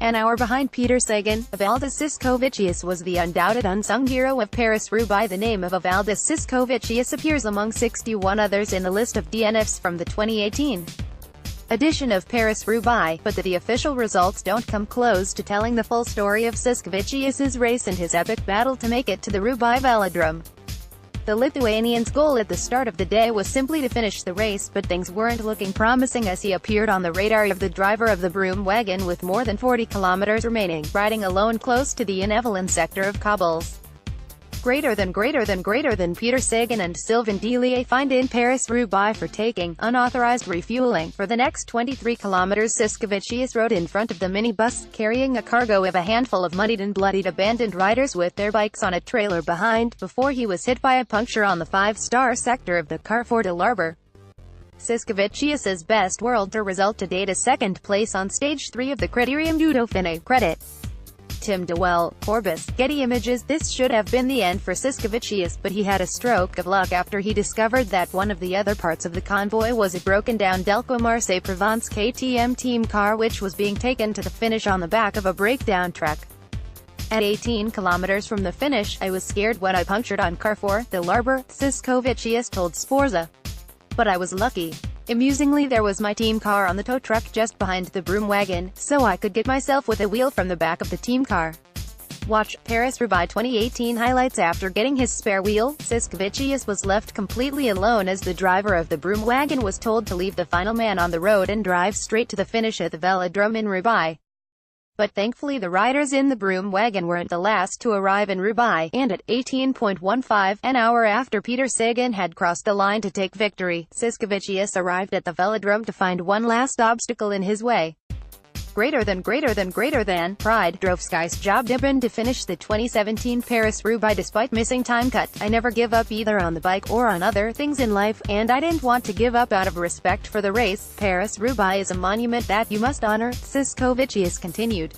An hour behind Peter Sagan, Evaldas Siskevicius was the undoubted unsung hero of Paris-Roubaix. The name of Evaldas Siskevicius appears among 61 others in the list of DNFs from the 2018 edition of Paris-Roubaix, but the official results don't come close to telling the full story of Siskevicius's race and his epic battle to make it to the Roubaix velodrome. The Lithuanian's goal at the start of the day was simply to finish the race, but things weren't looking promising as he appeared on the radar of the driver of the broom wagon with more than 40 kilometers remaining, riding alone close to the Evaldas sector of cobbles. Greater than Peter Sagan and Sylvain Delay fined in Paris-Roubaix for taking unauthorized refueling. For the next 23 kilometers, Siskevicius rode in front of the minibus, carrying a cargo of a handful of muddied and bloodied abandoned riders with their bikes on a trailer behind, before he was hit by a puncture on the 5-star sector of the Carrefour de l'Arbre. Siskevicius's best world tour result to date is second place on stage 3 of the Criterium du Dauphiné. Credit Tim Dewell, Corbis, Getty Images. This should have been the end for Siskevicius, but he had a stroke of luck after he discovered that one of the other parts of the convoy was a broken-down Delco Marseille-Provence KTM team car which was being taken to the finish on the back of a breakdown truck. At 18 kilometers from the finish, I was scared when I punctured on Carrefour de l'Arbre, Siskevicius told Sporza. But I was lucky. Amusingly, there was my team car on the tow truck just behind the broom wagon, so I could get myself with a wheel from the back of the team car. Watch Paris-Roubaix 2018 highlights. After getting his spare wheel, Siskevicius was left completely alone as the driver of the broom wagon was told to leave the final man on the road and drive straight to the finish at the velodrome in Roubaix. But thankfully the riders in the broom wagon weren't the last to arrive in Roubaix, and at 18.15, an hour after Peter Sagan had crossed the line to take victory, Siskevicius arrived at the velodrome to find one last obstacle in his way. Greater than pride drove Sky's Job Dibben to finish the 2017 Paris-Roubaix despite missing time cut. I never give up either on the bike or on other things in life, and I didn't want to give up out of respect for the race. Paris-Roubaix is a monument that you must honor, Siskevicius continued.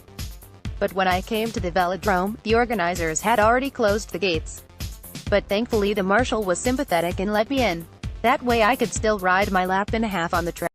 But when I came to the velodrome, the organizers had already closed the gates. But thankfully the marshal was sympathetic and let me in. That way I could still ride my lap and a half on the track.